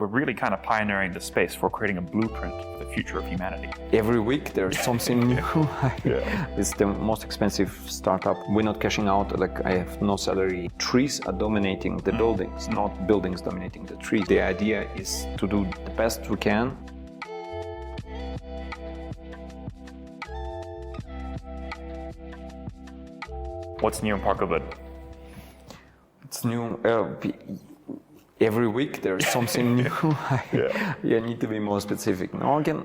We're really kind of pioneering the space for creating a blueprint for the future of humanity. Every week there's something new. It's the most expensive startup. We're not cashing out, like I have no salary. Trees are dominating the buildings, not buildings dominating the trees. The idea is to do the best we can. What's new in Parkwood? It's new. Every week there's something new. You need to be more specific. No, again,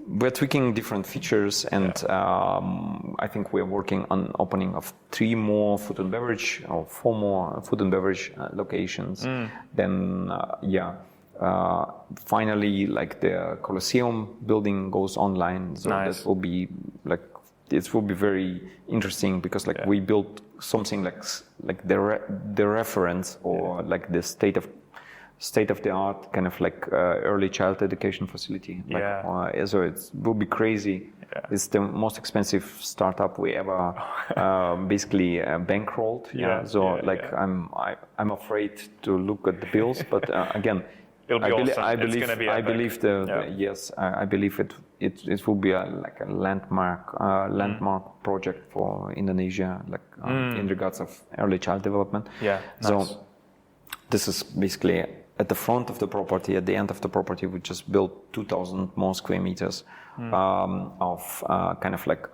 we're tweaking different features, and I think we're working on opening of 3 more food and beverage or 4 more food and beverage locations. Then, finally, like the Colosseum building goes online, so nice. That will be like. It will be very interesting because we built something like the reference or like the state of the art kind of like early child education facility. So it will be crazy. It's the most expensive startup we ever basically bankrolled. I'm afraid to look at the bills, but again. I believe it will be like a landmark project for Indonesia, in regards of early child development. So this is basically at the front of the property. At the end of the property, we just built 2,000 more square meters of kind of like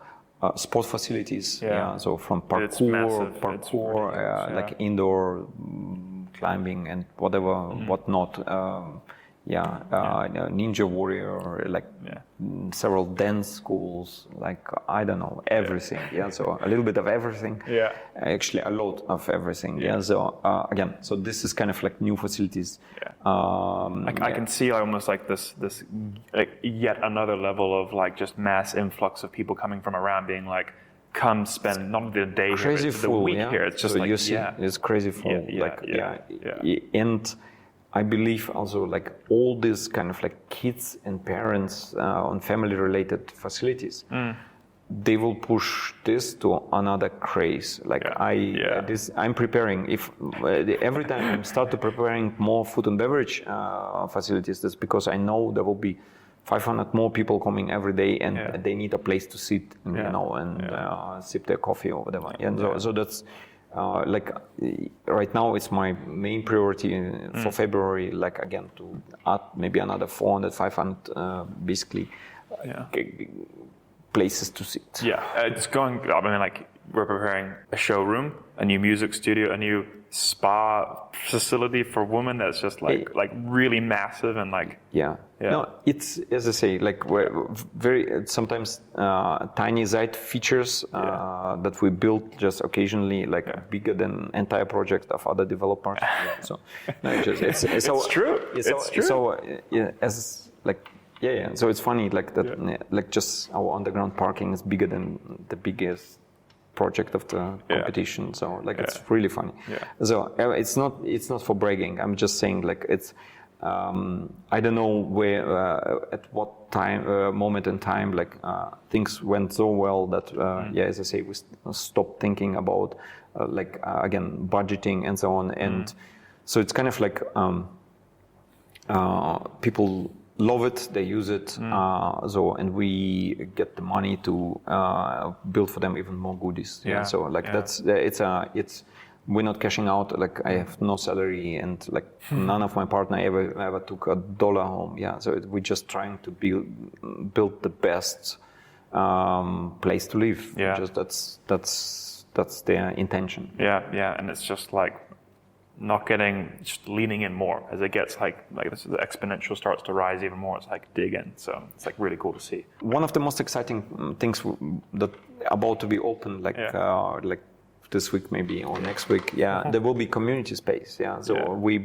sport facilities. So from parkour, like indoor climbing and whatnot. Ninja warrior, several dance schools, I don't know, everything. So a little bit of everything. Actually, a lot of everything. So again, so this is kind of like new facilities. I can see almost like this yet another level of like just mass influx of people coming from around, being like, come spend not the day crazy here, full, the week here. It's just so like you see, it's crazy full. And I believe also like all these kind of like kids and parents on family-related facilities, they will push this to another craze. I'm preparing. If every time I start to preparing more food and beverage facilities, that's because I know there will be 500 more people coming every day, and they need a place to sit, sip their coffee or whatever. So that's right now it's my main priority for February. Like again, to add maybe another 400, 500, basically places to sit. It's going. I mean, like we're preparing a showroom, a new music studio, a new spa facility for women that's just like really massive and like No, it's, as I say, like we're very sometimes tiny side features that we build just occasionally, bigger than entire project of other developers. So no, it's true. It's true. So so it's funny that just our underground parking is bigger than the biggest project of the competition. So it's really funny. So it's not for bragging. I'm just saying it's I don't know where at what time moment in time things went so well that as I say, we stopped thinking about again budgeting and so on, and so it's kind of like people love it, they use it, and we get the money to build for them even more goodies. It's we're not cashing out. I have no salary, and none of my partner ever took $1 home. So we're just trying to build the best place to live. Just that's their intention. And it's just just leaning in more as it gets the exponential starts to rise even more. It's dig in. So it's really cool to see. One of the most exciting things that about to be open, this week maybe or next week, there will be community space. So we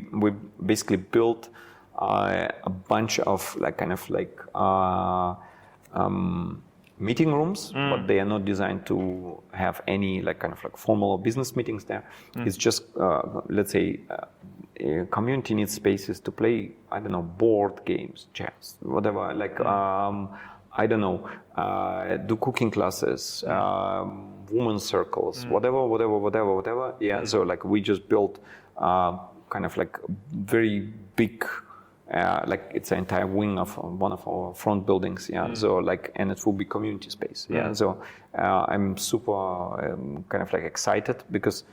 basically built a bunch of meeting rooms, but they are not designed to have any formal business meetings there. It's just let's say a community needs spaces to play, I don't know, board games, chess, whatever, I don't know, do cooking classes, women's circles, whatever. So we just built kind of like very big, like it's an entire wing of one of our front buildings. Yeah. So like, and it will be community space. Yeah. So I'm super kind of like excited because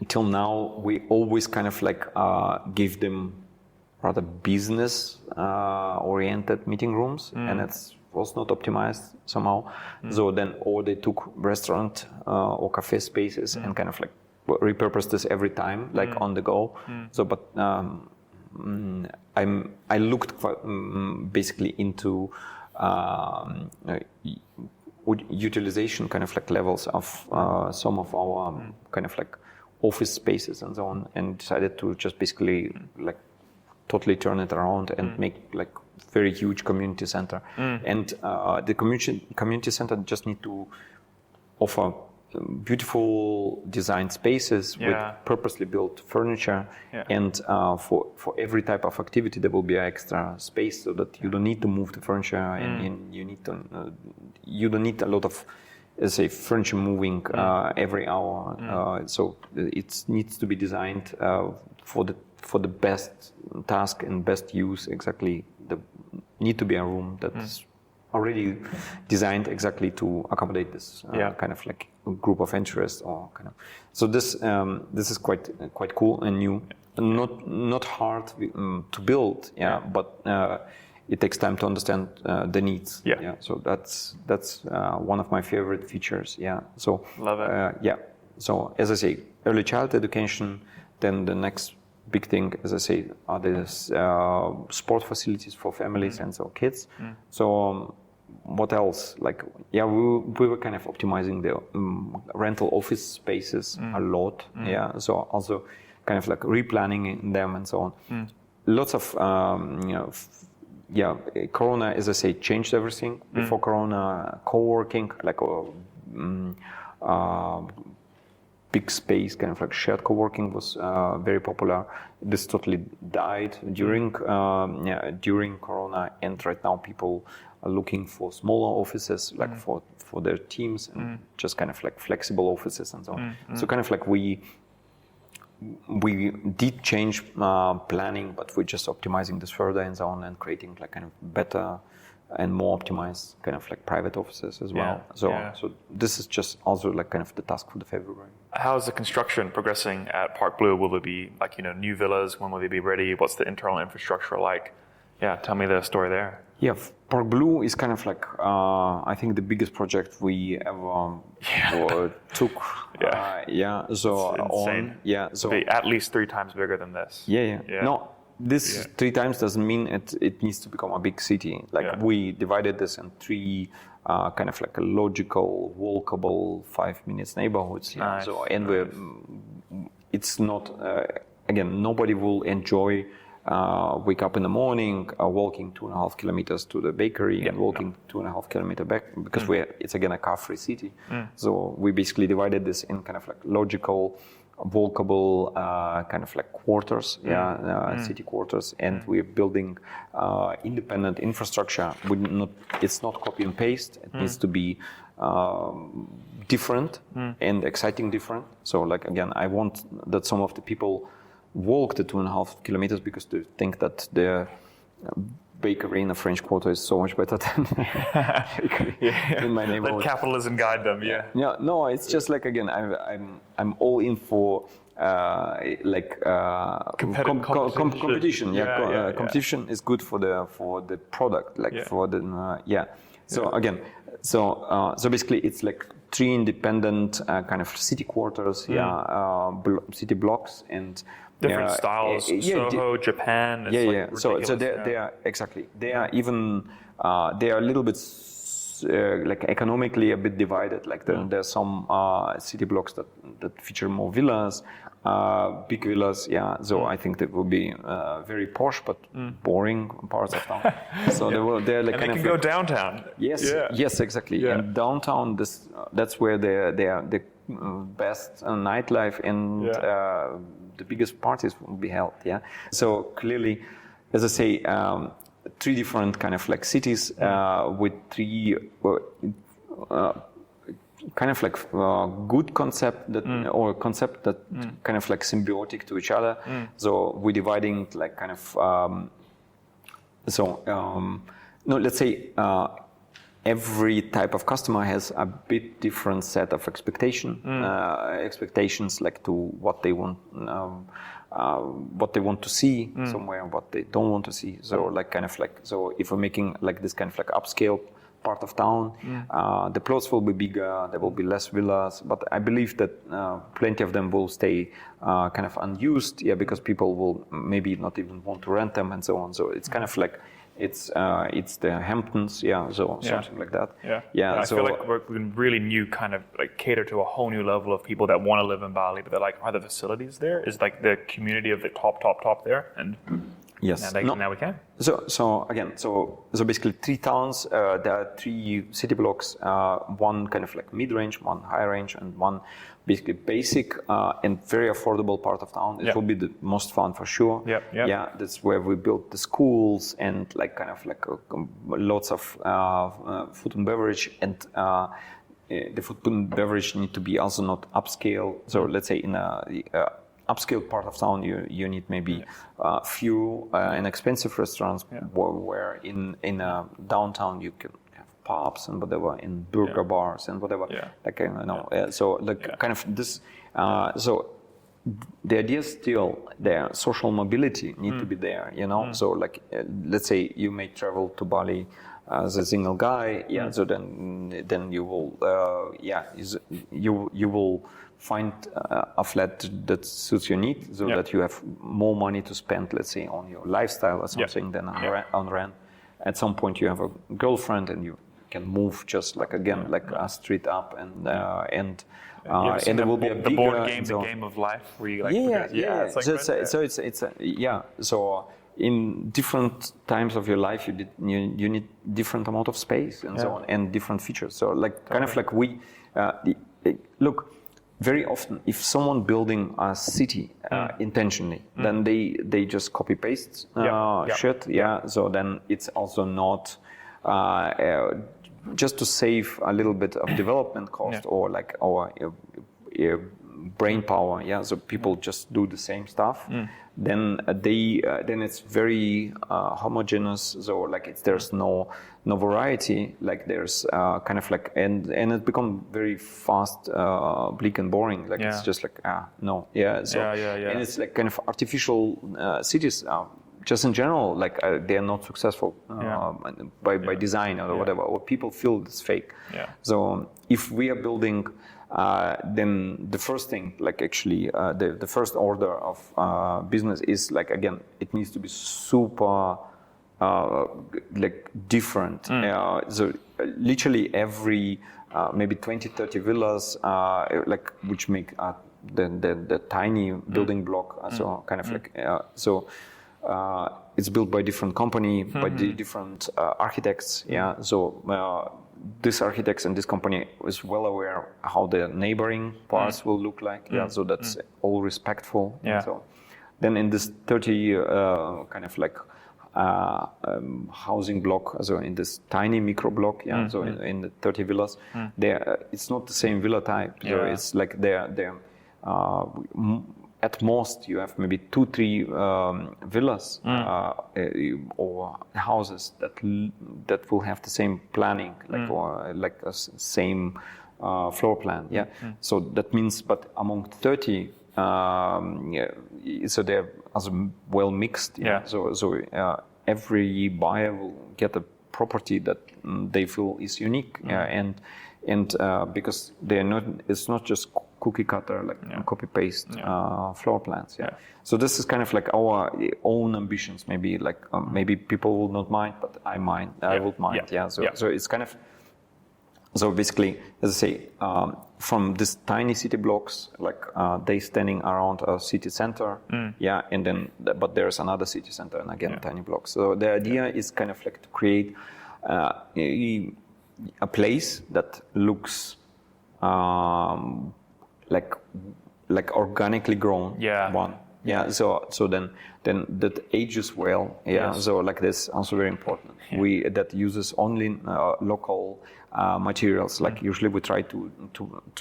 till now we always kind of like give them rather business oriented meeting rooms, and it was not optimized somehow. So then, or they took restaurant or cafe spaces and kind of like repurposed this every time, like on the go. So, but I looked basically into utilization kind of like levels of some of our kind of like office spaces and so on, and decided to just basically like totally turn it around and make like very huge community center. And the community center just need to offer beautiful design spaces with purposely built furniture, and for every type of activity there will be an extra space so that you don't need to move the furniture, and you don't need a lot of, let's say, furniture moving every hour. So it needs to be designed for the best task and best use. Exactly, need to be a room that's already designed exactly to accommodate this kind of like group of interest or kind of. So this is quite cool and new, not hard to build, but it takes time to understand the needs. So that's one of my favorite features. So love it. So as I say, early child education. Then the next big thing, as I say, are these sport facilities for families and so kids. So what else? Like, we were kind of optimizing the rental office spaces a lot. So also kind of like replanning them and so on. Lots of, Corona, as I say, changed everything. Before Corona, co-working, like big space, kind of like shared co-working was very popular. This totally died during Corona, and right now people are looking for smaller offices, like for their teams, and just kind of like flexible offices and so on. So kind of like we did change planning, but we're just optimizing this further and so on, and creating like kind of better and more optimized kind of like private offices as well. So this is just also like kind of the task for the February. How is the construction progressing at Park Blue? Will there be like, new villas? When will they be ready? What's the internal infrastructure like? Tell me the story there. Park Blue is kind of like I think the biggest project we ever took. So insane. So be at least 3 times bigger than this. No, this 3 times doesn't mean it needs to become a big city. Like we divided this in 3 kind of like a logical, walkable 5 minutes neighborhoods. Nice. So it's not again, nobody will enjoy. Wake up in the morning, walking 2.5 kilometers to the bakery and walking 2.5 kilometers back, because it's again a car-free city. So we basically divided this in kind of like logical, walkable kind of like quarters, city quarters, and we're building independent infrastructure. It's not copy and paste. It needs to be different and exciting different. So like again, I want that some of the people walk the 2.5 kilometers because they think that the bakery in the French Quarter is so much better than in my neighborhood. Let capitalism guide them. No, it's just like again, I'm all in for competition. Competition is good for the product, for the So again, so basically it's like 3 independent kind of city quarters, city blocks, and different styles. Soho, Japan. So they are exactly. They are even they are a little bit like economically a bit divided. Like there are some city blocks that feature more villas, big villas. So I think that will be very posh but boring parts of town. So they're like and kind they of can go downtown. Yes, exactly. And downtown, that's where they are the best nightlife and the biggest parties will be held. So clearly, as I say, 3 different kind of like cities with 3 kind of like good concept that or concept that kind of like symbiotic to each other. So we're dividing like kind of no, let's say every type of customer has a bit different set of expectations like to what they want to see somewhere, what they don't want to see. So like kind of like, so if we're making like this kind of like upscale part of town, the plots will be bigger, there will be less villas, but I believe that plenty of them will stay kind of unused, because people will maybe not even want to rent them and so on. So it's kind of like, it's the Hamptons, something like that. I so feel like we can really kind of like cater to a whole new level of people that want to live in Bali, but they're like, are the facilities there? Is like the community of the top there? And yes, now we can. So basically 3 towns. There are 3 city blocks. One kind of like mid-range, one high-range, and one basically basic and very affordable part of town. It will be the most fun for sure. Yeah, that's where we built the schools and like kind of like lots of food and beverage, and the food and beverage need to be also not upscale. So let's say in a upscale part of town, you need maybe few and expensive restaurants, where in downtown you can have pubs and whatever, in burger bars and whatever. Like so like kind of this. So the idea is still there. Social mobility need to be there. So like let's say you may travel to Bali as a single guy. So then you will you will find a flat that suits your needs, so that you have more money to spend, let's say, on your lifestyle or something than on rent. At some point, you have a girlfriend, and you can move just like again like a street up, and there will be a bigger board game, the game of life, where you like So in different times of your life, you need different amount of space and so on, and different features. So like kind of like we look. Very often, if someone building a city intentionally, then they just copy paste shit. So then it's also not just to save a little bit of development cost or like our brain power. So people just do the same stuff. Then then it's very homogeneous. So like there's no variety. Like there's kind of like and it becomes very fast, bleak and boring. Like it's just like no. And it's like kind of artificial cities. Just in general, like they are not successful by design or whatever, or people feel it's fake. So if we are building, then the first thing, like actually, the first order of business is like again, it needs to be super like different. So literally every maybe 20-30 villas, like which make the tiny building block. So kind of like it's built by different company, by the different architects. So this architects and this company is well aware how the neighboring parts will look like. So that's all respectful. So then in this 30 kind of like housing block, so in this tiny micro block, so in the 30 villas, there it's not the same villa type. So it's like they're at most you have maybe 2-3 villas or houses that will have the same planning, like or like a same floor plan. So that means, but among 30, so they're as well mixed. So every buyer will get a property that they feel is unique, and because they're not, it's not just cookie cutter, like copy paste floor plans. So this is kind of like our own ambitions. Maybe like maybe people will not mind, but I mind. I would mind. So it's kind of, so basically, as I say, from this tiny city blocks, like they standing around a city center, and then but there's another city center, and again tiny blocks. So the idea is kind of like to create a place that looks like organically grown. Yeah. So then that ages well. Yeah. Yes. So like this also very important. Yeah. That uses only local materials. Like usually we try to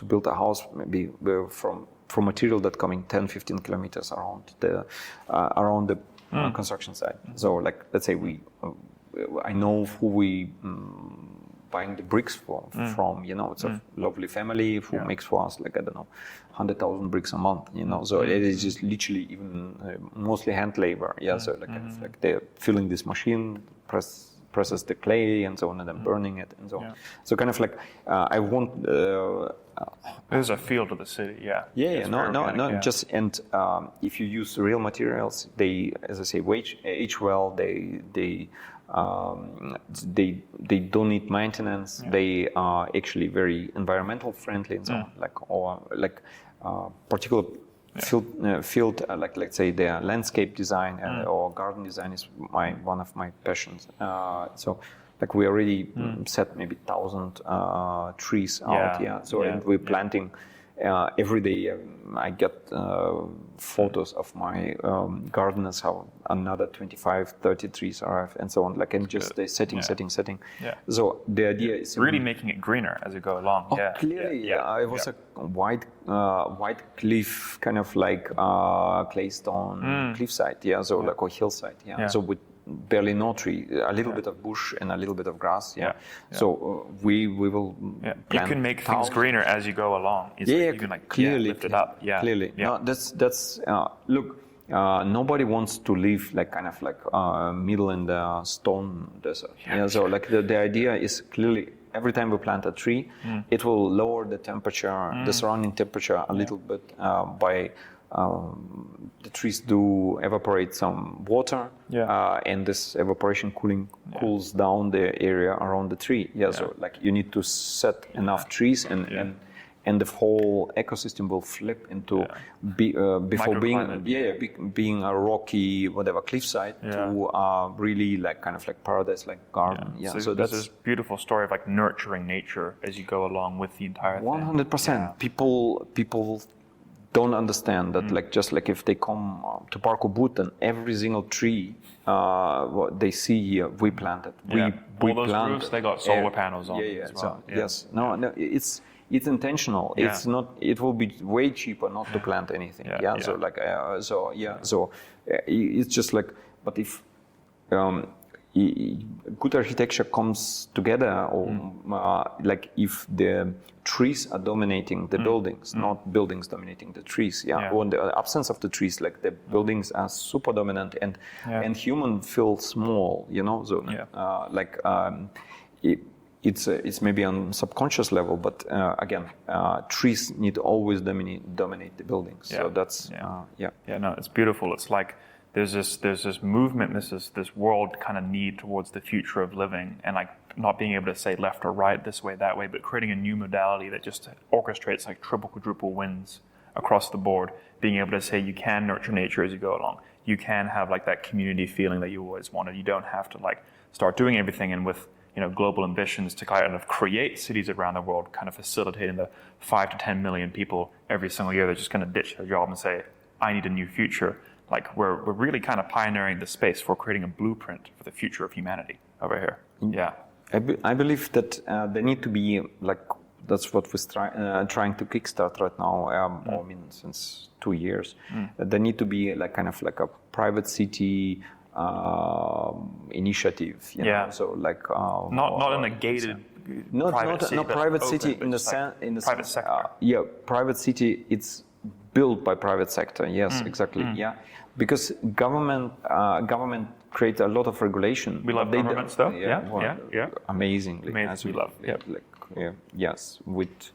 build a house maybe from material that coming 10-15 kilometers around the construction site. So like let's say I know who we buying the bricks from, it's a lovely family who makes for us like, I don't know, 100,000 bricks a month, so it is just literally even mostly hand labor. Yeah. So like they're filling this machine, presses the clay and so on, and then burning it and so on. So kind of like I want there's a feel to the city. Just and if you use real materials, they, as I say, age well. They don't need maintenance. Yeah. They are actually very environmental friendly and so on. Particular field like let's say their landscape design or garden design is one of my passions. So like we already set maybe 1,000 trees out. And we're planting. Every day I get photos of my gardeners how another 25-30 trees are and so on, like, and just setting. Yeah. So the idea is really making it greener as you go along. Clearly, it was a white cliff, kind of like clay stone cliffside. So like a hillside. So with barely no tree, a little bit of bush and a little bit of grass. So we will. You can make things greener as you go along. You can like clearly lift it up. Clearly. No, that's look. Nobody wants to live like kind of like middle in the stone desert. So like the idea is clearly every time we plant a tree, it will lower the temperature, the surrounding temperature a little bit by. The trees do evaporate some water, and this evaporation cools down the area around the tree. So like you need to set enough trees, and the whole ecosystem will flip into before being a rocky whatever cliffside to really like kind of like paradise like garden. So that's this beautiful story of like nurturing nature as you go along with the entire thing. 100%. People don't understand that, like, just like if they come to Park Ubud and every single tree what they see here, we planted. We all those planted. Roofs, they got solar panels on as well. Yes. No, it's intentional. It's not. It will be way cheaper not to plant anything. So like, it's just like, but if good architecture comes together, or like if the trees are dominating the buildings, not buildings dominating the trees. Or in the absence of the trees, like the buildings are super dominant, and human feel small. So it's maybe on subconscious level, but again, trees need to always dominate the buildings. So that's no, it's beautiful. It's like there's this movement, this world kind of need towards the future of living, and like not being able to say left or right, this way, that way, but creating a new modality that just orchestrates like triple, quadruple wins across the board. Being able to say you can nurture nature as you go along. You can have like that community feeling that you always wanted. You don't have to like start doing everything, and with global ambitions to kind of create cities around the world, kind of facilitating the 5 to 10 million people every single year that just kind of ditch their job and say, I need a new future. Like we're really kind of pioneering the space for creating a blueprint for the future of humanity over here. I believe that there need to be like, that's what we're trying to kickstart right now. I mean, since 2 years, there need to be like kind of like a private city initiative. So like not in a gated. Private city in the private sector. Private city. It's built by private sector. Yes, exactly. Because government create a lot lot of regulation. We love government stuff. Amazingly. We love. Yes, with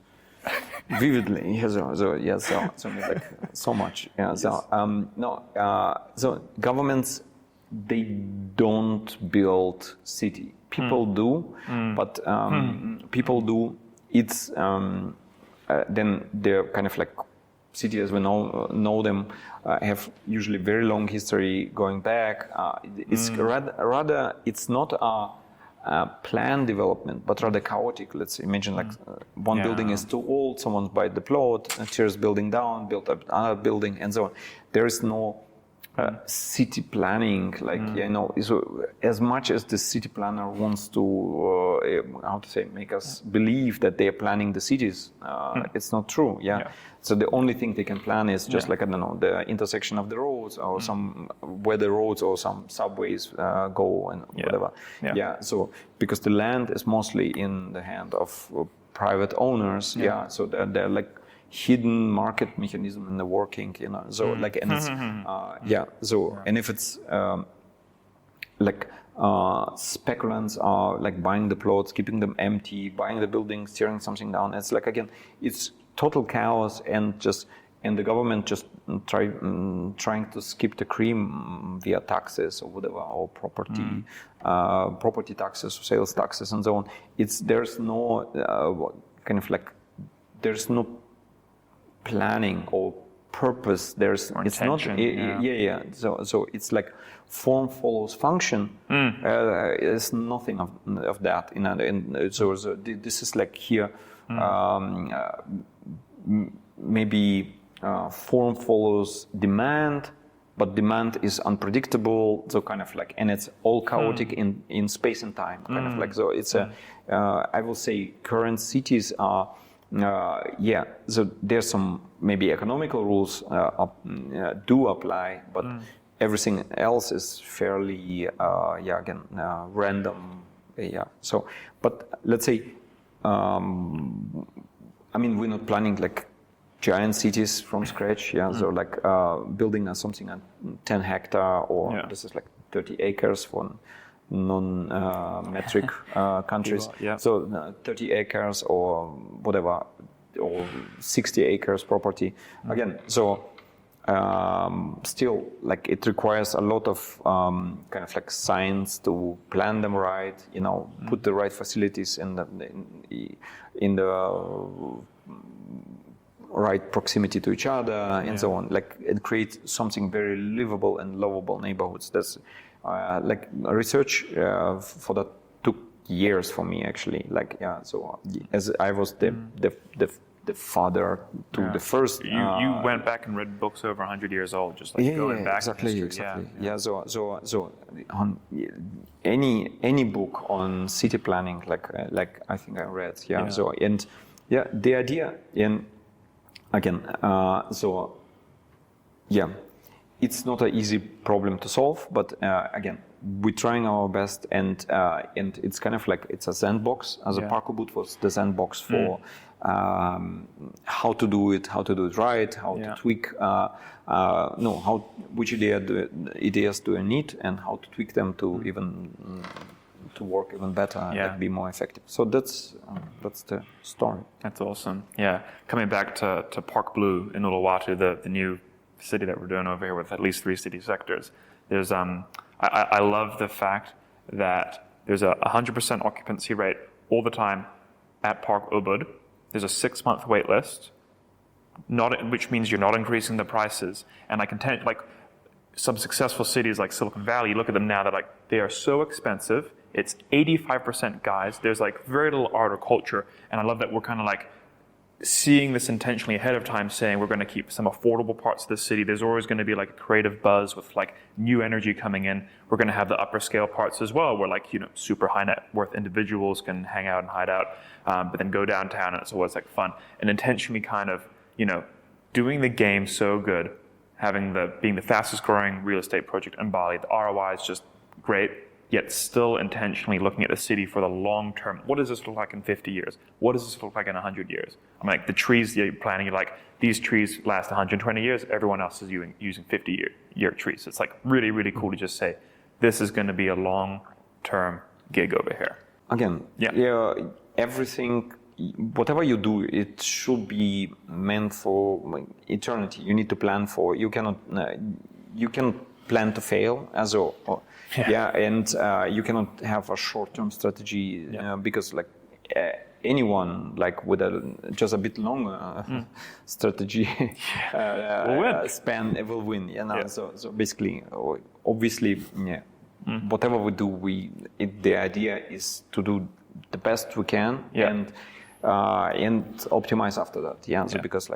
vividly. So like so much. So governments, they don't build city. People do, but people do. It's then they're kind of like cities as we know them have usually very long history going back. It's rather it's not a planned development, but rather chaotic. Let's imagine like one building is too old, someone buys the plot, tears building down, built up another building, and so on. There is no city planning, like so as much as the city planner wants to make us believe that they are planning the cities, it's not true. So the only thing they can plan is just like, I don't know, the intersection of the roads or some where the roads or some subways go and whatever. So because the land is mostly in the hand of private owners. So they're like hidden market mechanism in the working, so like, and it's and if it's like speculants are like buying the plots, keeping them empty, buying the buildings, tearing something down, it's like, again, it's total chaos, and the government just trying to skip the cream via taxes or whatever, or property taxes or sales taxes and so on. There's no there's no planning or purpose. It's not. So it's like form follows function. There's nothing of that. So this is like here. Maybe form follows demand, but demand is unpredictable. So kind of like, and it's all chaotic in space and time. Kind of like, so it's I will say current cities are. So there's some maybe economical rules do apply, but everything else is fairly random. So, but let's say, we're not planning like giant cities from scratch. So like building something at 10 hectare or this is like 30 acres for non-metric countries. So 30 acres or whatever, or 60 acres property. Again, so still, like, it requires a lot of kind of like science to plan them right. Put the right facilities in the right proximity to each other and so on. Like, it creates something very livable and lovable neighborhoods. That's like research for that took years for me, actually. Like, so as I was the father to the first. You went back and read books over 100 years old, just like going back. Exactly. So on any book on city planning, like I think I read. So and the idea, and again, it's not an easy problem to solve, but again, we're trying our best, and it's kind of like, it's a sandbox. As a parkour boot was the sandbox for how to do it right, how to tweak, which ideas do I need, and how to tweak them to even to work even better and be more effective. So that's the story. That's awesome. Yeah, coming back to Park Blue in Uluwatu, the new city that we're doing over here with at least 3 city sectors. There's I love the fact that there's a 100% occupancy rate all the time at Park Ubud. There's a 6-month wait list, which means you're not increasing the prices. And I can tell you, like, some successful cities like Silicon Valley, you look at them now, they are so expensive. It's 85% guys. There's like very little art or culture. And I love that we're kind of like seeing this intentionally ahead of time, saying we're going to keep some affordable parts of the city. There's always going to be like a creative buzz with like new energy coming in. We're going to have the upper scale parts as well, where like, super high net worth individuals can hang out and hide out, but then go downtown, and it's always like fun. And intentionally kind of, doing the game so good, being the fastest growing real estate project in Bali. The ROI is just great, yet still intentionally looking at the city for the long term. What does this look like in 50 years? What does this look like in 100 years? Like the trees you're planting, you're like, these trees last 120 years, everyone else is using 50-year trees. It's like really, really cool to just say, this is going to be a long-term gig over here. Again, everything, whatever you do, it should be meant for eternity. You need to plan for, you cannot plan to fail as a, and you cannot have a short-term strategy because like anyone like with just a bit longer strategy span will win. So basically, obviously, whatever we do, the idea is to do the best we can, and and optimize after that. So because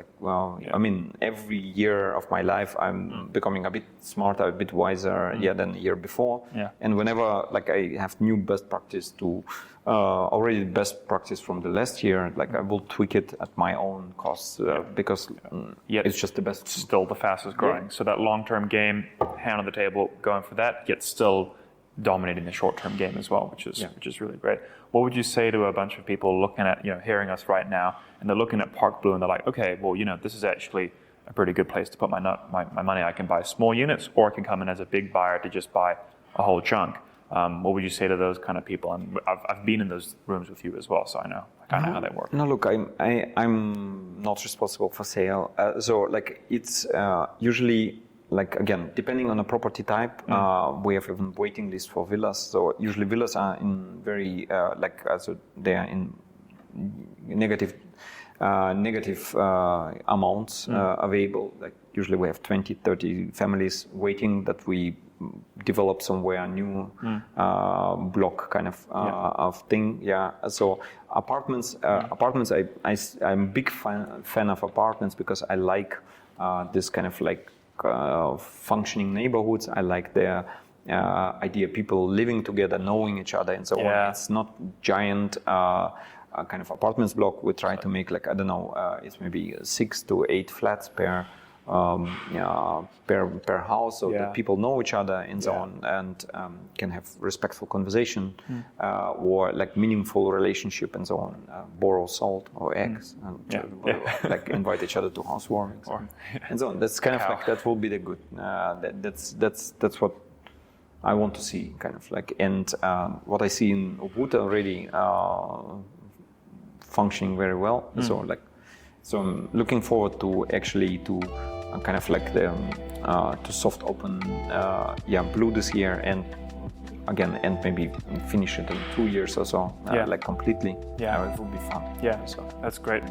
I mean, every year of my life I'm becoming a bit smarter, a bit wiser than the year before. And whenever like I have new best practice to already best practice from the last year, like I will tweak it at my own cost because it's just the best. Still the fastest growing. So that long-term game, hand on the table, going for that, yet still dominating the short-term game as well, which is really great. What would you say to a bunch of people looking at, hearing us right now, and they're looking at Park Blue and they're like, okay, well, this is actually a pretty good place to put my money. I can buy small units, or I can come in as a big buyer to just buy a whole chunk. What would you say to those kind of people? And I've been in those rooms with you as well, so I know kind of how they work. No, look, I'm not responsible for sale. So like it's usually, like again, depending on the property type, we have even waiting list for villas. So usually villas are in very so they are in negative amounts available. Like usually we have 20, 30 families waiting that we develop somewhere new block kind of thing. So apartments, I'm a big fan of apartments because I like this kind of like functioning neighborhoods. I like their idea, people living together, knowing each other, and so on. It's not giant kind of apartments block. We try to make like, I don't know, it's maybe 6 to 8 flats per house, so that people know each other and so on, and can have respectful conversation or like meaningful relationship and so on. Borrow salt or eggs and like invite each other to housewarmings and so on. That's kind of like, that will be the good. That's what I want to see, kind of like, and what I see in Ubud already functioning very well. So I'm looking forward to actually to kind of like the to soft open Blue this year, and again, and maybe finish it in 2 years or so, like completely. It will be fun. So that's great.